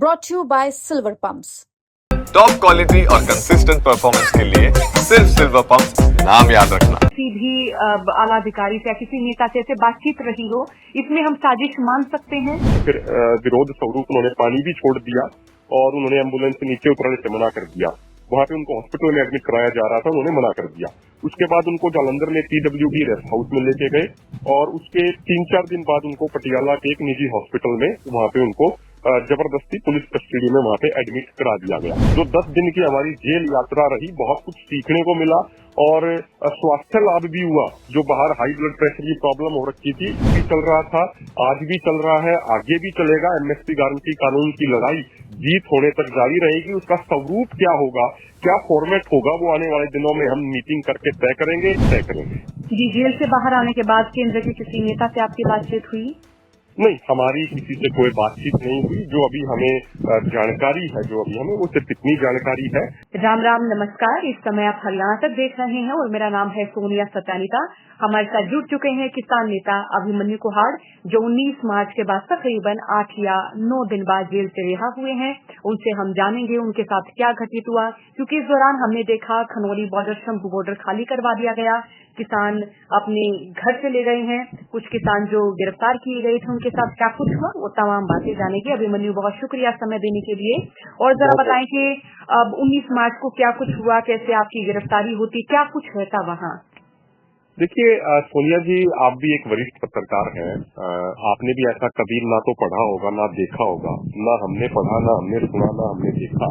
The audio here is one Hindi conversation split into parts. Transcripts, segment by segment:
brought to you by Silver Pumps. Top quality और कंसिस्टेंट परफॉर्मेंस के लिए सिर्फ सिल्वर पंप नाम याद रखना। किसी भी आला अधिकारी से या किसी नेता से ऐसे बातचीत रही हो, इसमें हम साजिश मान सकते हैं। फिर विरोध स्वरूप उन्होंने पानी भी छोड़ दिया और उन्होंने एम्बुलेंस से नीचे उतरने से मना कर दिया। वहां पे उनको हॉस्पिटल में एडमिट कराया जा रहा था, उन्होंने मना कर दिया। उसके बाद उनको जालंधर में PWD रेस्ट हाउस में लेके गए और उसके 3-4 दिन बाद उनको पटियाला के एक निजी हॉस्पिटल में वहां पे उनको जबरदस्ती पुलिस कस्टडी में वहां पे एडमिट करा दिया गया। जो 10 दिन की हमारी जेल यात्रा रही, बहुत कुछ सीखने को मिला और स्वास्थ्य लाभ भी हुआ। जो बाहर हाई ब्लड प्रेशर की प्रॉब्लम हो रखी थी भी चल रहा था, आज भी चल रहा है, आगे भी चलेगा। MSP गारंटी कानून की लड़ाई जीत होने तक जारी रहेगी। उसका स्वरूप क्या होगा, क्या फॉर्मेट होगा, वो आने वाले दिनों में हम मीटिंग करके तय करेंगे। जी, जेल से बाहर आने के बाद केंद्र के किसी नेता से आपकी बातचीत हुई? नहीं, हमारी किसी से कोई बातचीत नहीं हुई। जो अभी हमें जानकारी है, वो सिर्फ इतनी जानकारी है। राम राम, नमस्कार। इस समय आप हरियाणा तक देख रहे हैं और मेरा नाम है सोनिया सत्यानिता। हमारे साथ जुड़ चुके हैं किसान नेता अभिमन्यु कुहाड़, जो 19 मार्च के बाद तकरीबन 8 या 9 दिन बाद जेल से रिहा हुए हैं। उनसे हम जानेंगे उनके साथ क्या घटित हुआ, क्योंकि इस दौरान हमने देखा खनौरी बॉर्डर, शंभू बॉर्डर खाली करवा दिया गया, किसान अपने घर से ले गए हैं, कुछ किसान जो गिरफ्तार किए गए थे उनके साथ क्या कुछ हुआ, वो तमाम बातें जानेंगे। अभिमन्यु, बहुत शुक्रिया समय देने के लिए। और जरा बताएं कि अब 19 मार्च को क्या कुछ हुआ, कैसे आपकी गिरफ्तारी होती, क्या कुछ रहता वहाँ? देखिए सोनिया जी, आप भी एक वरिष्ठ पत्रकार हैं। आपने भी ऐसा कभी ना तो पढ़ा होगा, ना देखा होगा। ना हमने पढ़ा, ना हमने सुना, ना हमने देखा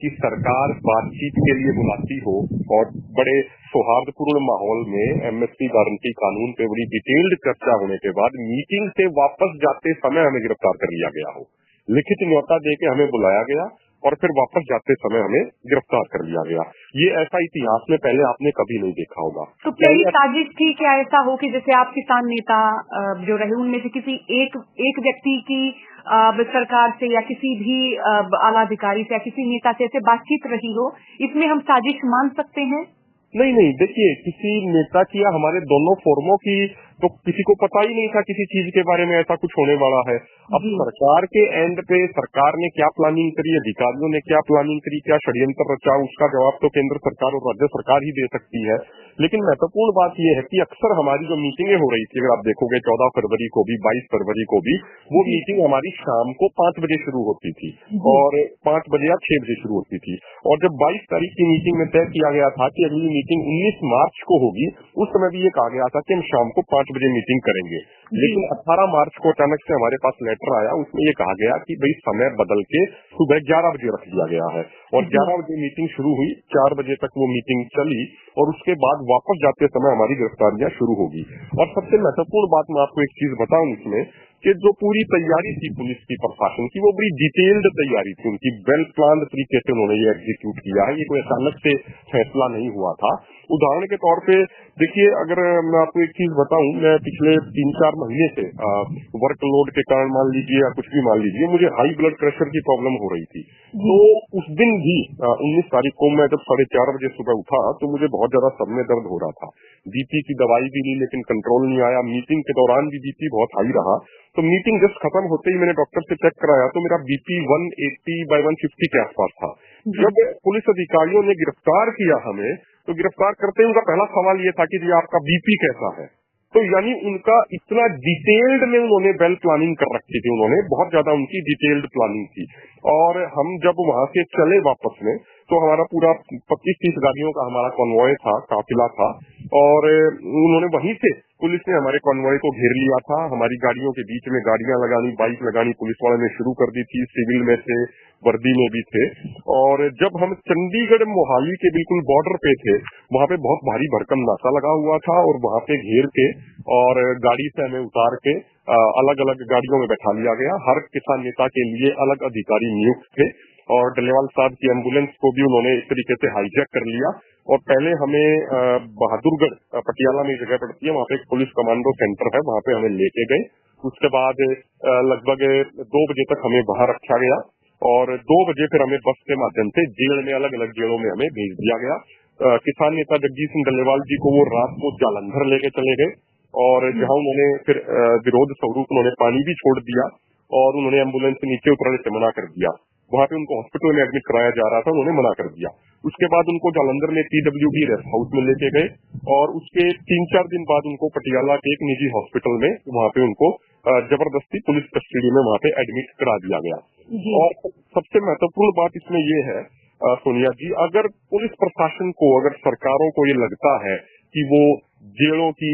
कि सरकार बातचीत के लिए बुलाती हो और बड़े सौहार्दपूर्ण माहौल में MSP गारंटी कानून पे बड़ी डिटेल्ड चर्चा होने के बाद मीटिंग से वापस जाते समय हमें गिरफ्तार कर लिया गया हो। लिखित न्योता देके हमें बुलाया गया और फिर वापस जाते समय हमें गिरफ्तार कर लिया गया। ये ऐसा इतिहास में पहले आपने कभी नहीं देखा होगा। तो पहली साजिश थी क्या ऐसा हो कि जैसे आप किसान नेता जो रहे, उनमें से किसी एक व्यक्ति की सरकार से या किसी भी आला अधिकारी से या किसी नेता से ऐसे बातचीत रही हो, इसमें हम साजिश मान सकते हैं? नहीं, देखिए, किसी नेता की या हमारे दोनों फोरमों की तो किसी को पता ही नहीं था किसी चीज के बारे में ऐसा कुछ होने वाला है। अब सरकार के एंड पे सरकार ने क्या प्लानिंग करी, अधिकारियों ने क्या प्लानिंग करी, क्या षड्यंत्र रचा, उसका जवाब तो केंद्र सरकार और राज्य सरकार ही दे सकती है। लेकिन महत्वपूर्ण बात यह है कि अक्सर हमारी जो मीटिंगें हो रही थी, अगर आप देखोगे 14 फरवरी को भी, 22 फरवरी को भी, वो मीटिंग हमारी शाम को 5 बजे शुरू होती थी और 5 बजे या 6 बजे शुरू होती थी। और जब 22 तारीख की मीटिंग में तय किया गया था कि अगली मीटिंग 19 मार्च को होगी, उस समय भी ये कहा गया था कि हम शाम को 5 बजे मीटिंग करेंगे। लेकिन 18 मार्च को अचानक से हमारे पास लेटर आया, उसमें ये कहा गया कि भाई समय बदल के सुबह 11 बजे रख दिया गया है और 11 बजे मीटिंग शुरू हुई, 4 बजे तक वो मीटिंग चली और उसके बाद वापस जाते समय हमारी गिरफ्तारियां शुरू होगी। और सबसे महत्वपूर्ण बात मैं आपको एक चीज बताऊं इसमें, कि जो पूरी तैयारी थी पुलिस की, प्रशासन की, वो बड़ी डिटेल्ड तैयारी थी उनकी। वेल प्लान तरीके से उन्होंने ये एग्जीक्यूट किया है। ये कोई अचानक से फैसला नहीं हुआ था। उदाहरण के तौर पे देखिए, अगर मैं आपको एक चीज बताऊं, मैं पिछले 3-4 महीने से वर्कलोड के कारण मान लीजिए या कुछ भी मान लीजिए, मुझे हाई ब्लड प्रेशर की प्रॉब्लम हो रही थी। तो उस दिन भी 19 तारीख को मैं जब 4:30 बजे सुबह उठा तो मुझे बहुत ज्यादा सर में दर्द हो रहा था। BP की दवाई भी ली लेकिन कंट्रोल नहीं आया। मीटिंग के दौरान भी BP बहुत हाई रहा। तो मीटिंग जस्ट खत्म होते ही मैंने डॉक्टर से चेक कराया तो मेरा BP 180/150 के आसपास था। जब पुलिस अधिकारियों ने गिरफ्तार किया हमें, तो गिरफ्तार करते ही उनका पहला सवाल ये था कि जी आपका BP कैसा है। तो यानी उनका इतना डिटेल्ड में उन्होंने वेल प्लानिंग कर रखी थी, उन्होंने बहुत ज्यादा उनकी डिटेल्ड प्लानिंग थी। और हम जब वहां से चले वापस में, तो हमारा पूरा 25-30 गाड़ियों का हमारा कॉन्वॉय था, काफिला था और उन्होंने वहीं से, पुलिस ने हमारे कॉन्वॉय को घेर लिया था। हमारी गाड़ियों के बीच में गाड़ियां लगानी, बाइक लगानी पुलिस वालों ने शुरू कर दी थी। सिविल में थे, वर्दी में भी थे। और जब हम चंडीगढ़ मोहाली के बिल्कुल बॉर्डर पे थे, वहां पे बहुत भारी भरकम नाका लगा हुआ था और वहां पे घेर के और गाड़ी से हमें उतार के अलग अलग गाड़ियों में बैठा लिया गया। हर किसान नेता के लिए अलग अधिकारी नियुक्त थे और डलेवाल साहब की एम्बुलेंस को भी उन्होंने इस तरीके से हाईजैक कर लिया। और पहले हमें बहादुरगढ़, पटियाला में जगह पड़ती है, वहाँ पे एक पुलिस कमांडो सेंटर है, वहाँ पे हमें लेके गए। उसके बाद लगभग 2 बजे तक हमें बाहर रखा गया और 2 बजे फिर हमें बस के माध्यम से जेल में, अलग अलग जेलों में हमें भेज दिया गया। किसान नेता जगजीत सिंह डल्लेवाल जी को वो रात को जालंधर लेके चले गए और जहां उन्होंने फिर विरोध स्वरूप उन्होंने पानी भी छोड़ दिया और उन्होंने एम्बुलेंस से नीचे उतरने से मना कर दिया। वहां पे उनको हॉस्पिटल में एडमिट कराया जा रहा था, उन्होंने मना कर दिया। उसके बाद उनको जालंधर में PWD रेस्ट हाउस में लेके गए और उसके 3-4 दिन बाद उनको पटियाला के एक निजी हॉस्पिटल में वहां पे उनको जबरदस्ती पुलिस कस्टडी में वहां पे एडमिट करा दिया गया। और सबसे महत्वपूर्ण बात इसमें ये है सोनिया जी, अगर पुलिस प्रशासन को, अगर सरकारों को ये लगता है कि वो जेलों की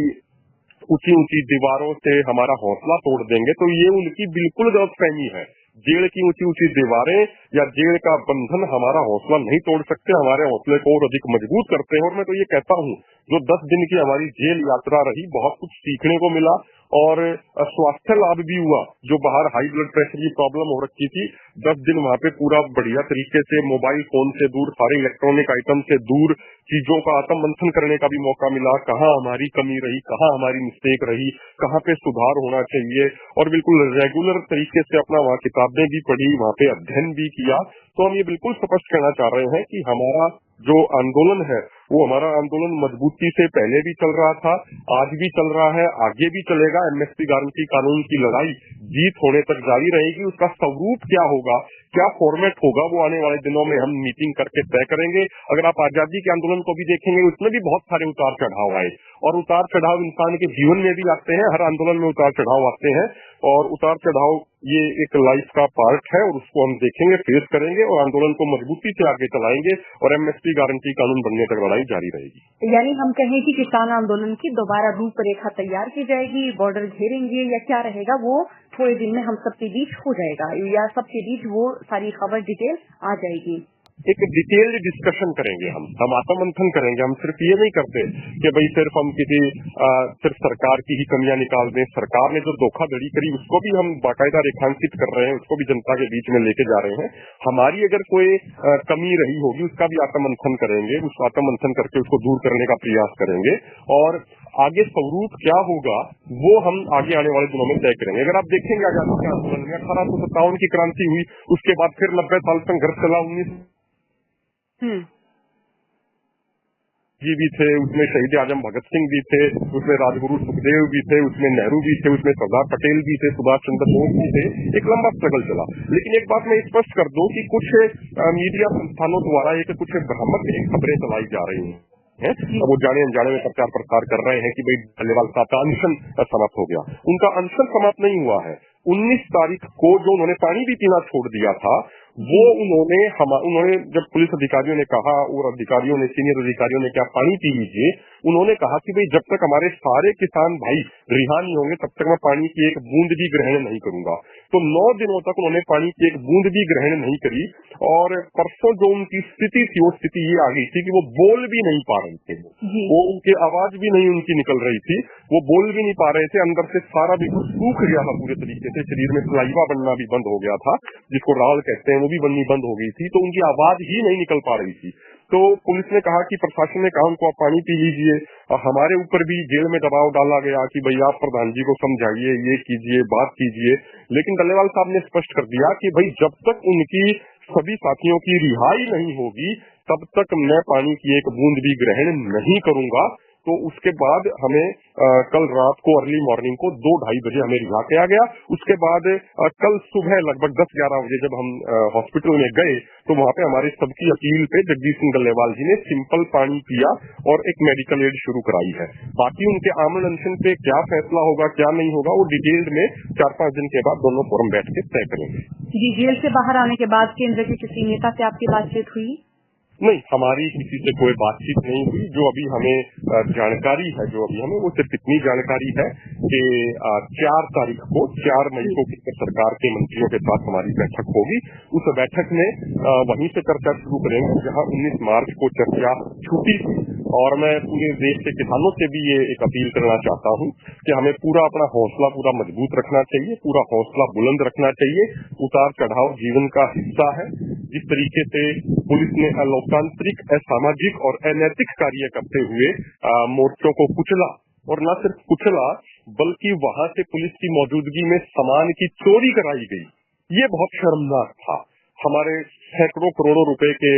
ऊंची ऊंची दीवारों से हमारा हौसला तोड़ देंगे, तो ये उनकी बिल्कुल गलतफहमी है। जेल की ऊंची ऊंची दीवारें या जेल का बंधन हमारा हौसला नहीं तोड़ सकते, हमारे हौसले को और अधिक मजबूत करते हैं। और मैं तो ये कहता हूँ, जो 10 दिन की हमारी जेल यात्रा रही, बहुत कुछ सीखने को मिला और स्वास्थ्य लाभ भी हुआ। जो बाहर हाई ब्लड प्रेशर की प्रॉब्लम हो रखी थी, 10 दिन वहाँ पे पूरा बढ़िया तरीके से मोबाइल फोन से दूर, सारे इलेक्ट्रॉनिक आइटम से दूर चीजों का आत्म मंथन करने का भी मौका मिला। कहाँ हमारी कमी रही, कहाँ हमारी मिस्टेक रही, कहाँ पे सुधार होना चाहिए, और बिल्कुल रेगुलर तरीके से अपना वहाँ किताबें भी पढ़ी, वहाँ पे अध्ययन भी किया। तो हम ये बिल्कुल स्पष्ट कहना चाह रहे हैं कि हमारा जो आंदोलन है वो हमारा आंदोलन मजबूती से पहले भी चल रहा था, आज भी चल रहा है, आगे भी चलेगा। एमएसपी गारंटी कानून की लड़ाई जीत होने तक जारी रहेगी। उसका स्वरूप क्या होगा, क्या फॉर्मेट होगा, वो आने वाले दिनों में हम मीटिंग करके तय करेंगे। अगर आप आजादी के आंदोलन को भी देखेंगे, उसमें भी बहुत सारे उतार चढ़ाव आए और उतार चढ़ाव इंसान के जीवन में भी आते हैं। हर आंदोलन में उतार चढ़ाव आते हैं और उतार चढ़ाव ये एक लाइफ का पार्ट है और उसको हम देखेंगे, फेस करेंगे और आंदोलन को मजबूती से आगे चलाएंगे और एमएसपी गारंटी कानून बनने तक लड़ाई जारी रहेगी। यानी हम कहें कि किसान आंदोलन की दोबारा रूपरेखा तैयार की जाएगी, बॉर्डर घेरेंगे या क्या रहेगा, वो थोड़े दिन में हम सबके बीच हो जाएगा या सबके बीच वो सारी खबर डिटेल आ जाएगी। एक डिटेल्ड डिस्कशन करेंगे, हम आत्ममंथन करेंगे। हम सिर्फ ये नहीं करते कि भाई सिर्फ हम सिर्फ सरकार की ही कमियां निकाल दें। सरकार ने जो धोखाधड़ी करी उसको भी हम बाकायदा रेखांकित कर रहे हैं, उसको भी जनता के बीच में लेके जा रहे हैं। हमारी अगर कोई कमी रही होगी उसका भी आत्ममंथन करेंगे, उस आत्ममंथन करके उसको दूर करने का प्रयास करेंगे और आगे स्वरूप क्या होगा वो हम आगे आने वाले दिनों में तय करेंगे। अगर आप देखेंगे आजादी के आंदोलन में 1857 की क्रांति हुई, उसके बाद फिर 90 साल संघर्ष चला। 19 जी भी थे उसमें, शहीद आजम भगत सिंह भी थे उसमें, राजगुरु सुखदेव भी थे उसमें, नेहरू भी थे उसमें, सरदार पटेल भी थे, सुभाष चंद्र बोस भी थे। एक लंबा स्ट्रगल चला। लेकिन एक बात मैं स्पष्ट कर दूं कि कुछ मीडिया संस्थानों द्वारा एक कुछ भ्रामक खबरें चलाई जा रही हैं। अब वो जाने अनजाने में प्रचार प्रसार कर रहे हैं कि भाई डल्लेवाल साहब का अनशन समाप्त हो गया। उनका अनशन समाप्त नहीं हुआ है। 19 तारीख को जो उन्होंने पानी भी पीना छोड़ दिया था, वो उन्होंने जब पुलिस अधिकारियों ने कहा और अधिकारियों ने, सीनियर अधिकारियों ने, क्या पानी पी लीजिए, उन्होंने कहा कि भाई जब तक हमारे सारे किसान भाई रिहा नहीं होंगे तब तक मैं पानी की एक बूंद भी ग्रहण नहीं करूंगा। तो 9 दिनों तक उन्होंने पानी की एक बूंद भी ग्रहण नहीं करी और परसों जो उनकी स्थिति थी, वो स्थिति ये आ गई थी कि वो बोल भी नहीं पा रहे थे, वो उनकी आवाज भी नहीं उनकी निकल रही थी, वो बोल भी नहीं पा रहे थे। अंदर से सारा बिल्कुल सूख गया था पूरे तरीके से, शरीर में सलाइवा बनना भी बंद हो गया था, जिसको राल कहते हैं, वो भी बननी बंद हो गई थी। तो उनकी आवाज ही नहीं निकल पा रही थी। तो पुलिस ने कहा कि प्रशासन ने कहा उनको आप पानी पी लीजिए। हमारे ऊपर भी जेल में दबाव डाला गया कि भाई आप प्रधान जी को समझाइए, ये कीजिए, बात कीजिए। लेकिन डल्लेवाल साहब ने स्पष्ट कर दिया कि भाई जब तक उनकी सभी साथियों की रिहाई नहीं होगी तब तक मैं पानी की एक बूंद भी ग्रहण नहीं करूंगा। तो उसके बाद हमें कल रात को अर्ली मॉर्निंग को 2-2:30 बजे हमें रिहा किया गया। उसके बाद कल सुबह लगभग 10-11 बजे जब हम हॉस्पिटल में गए तो वहाँ पे हमारे सबकी अपील पे जगदीश सिंह डल्लेवाल जी ने सिंपल पानी पिया और एक मेडिकल एड शुरू कराई है। बाकी उनके आमरण अनशन पे क्या फैसला होगा, क्या नहीं होगा, वो डिटेल्ड में 4-5 दिन के बाद दोनों फोरम बैठ के तय करेंगे। जी, जेल से बाहर आने के बाद केंद्र के किसी नेता से आपकी बातचीत हुई? नहीं, हमारी किसी से कोई बातचीत नहीं हुई। जो अभी हमें जानकारी है, वो सिर्फ इतनी जानकारी है कि 4 तारीख को 4 मई को केंद्र सरकार के मंत्रियों के साथ हमारी बैठक होगी। उस बैठक में वहीं से चर्चा शुरू करेंगे जहां 19 मार्च को चर्चा छूटी थी। और मैं पूरे देश के किसानों से भी ये एक अपील करना चाहता हूं कि हमें पूरा अपना हौसला पूरा मजबूत रखना चाहिए, पूरा हौसला बुलंद रखना चाहिए। उतार चढ़ाव जीवन का हिस्सा है। जिस तरीके से पुलिस ने लोकतांत्रिक, असामाजिक और अनैतिक कार्य करते हुए मोर्चों को कुचला, और न सिर्फ कुचला बल्कि वहां से पुलिस की मौजूदगी में सामान की चोरी कराई गई, ये बहुत शर्मनाक था। हमारे सैकड़ों करोड़ों रुपए के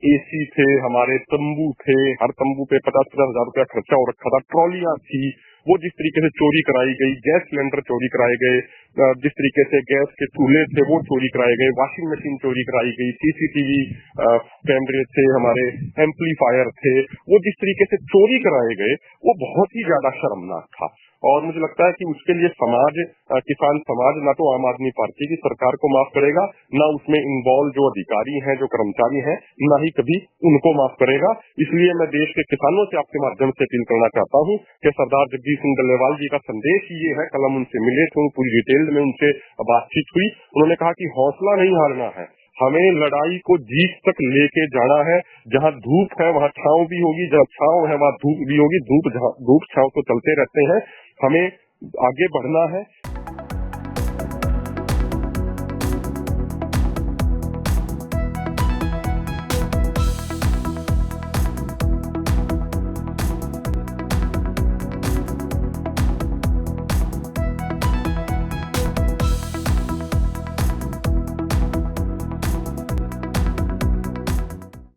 एसी थे, हमारे तंबू थे, हर तंबू पे 50-50 हजार रुपया खर्चा हो रखा था, ट्रॉलियां थी, वो जिस तरीके से चोरी कराई गई, गैस सिलेंडर चोरी कराए गए, जिस तरीके से गैस के चूल्हे थे वो चोरी कराए गए, वॉशिंग मशीन चोरी कराई गई, सीसीटीवी कैमरे थे, हमारे एम्पलीफायर थे, वो जिस तरीके से चोरी कराए गए वो बहुत ही ज्यादा शर्मनाक था। और मुझे लगता है कि उसके लिए समाज, किसान समाज ना तो आम आदमी पार्टी की सरकार को माफ करेगा, ना उसमें इन्वॉल्व जो अधिकारी हैं, जो कर्मचारी हैं, ना ही कभी उनको माफ करेगा। इसलिए मैं देश के किसानों से आपके माध्यम से अपील करना चाहता हूं कि सरदार जगदीश सिंह डल्लेवाल जी का संदेश ये है, कल हम उनसे मिले थे, पूरी डिटेल में उनसे बातचीत हुई, उन्होंने कहा कि हौसला नहीं हारना है, हमें लड़ाई को जीत तक लेके जाना है। जहां धूप है वहां छांव भी होगी, जहां छांव है वहां धूप भी होगी, धूप छांव तो चलते रहते हैं, हमें आगे बढ़ना है।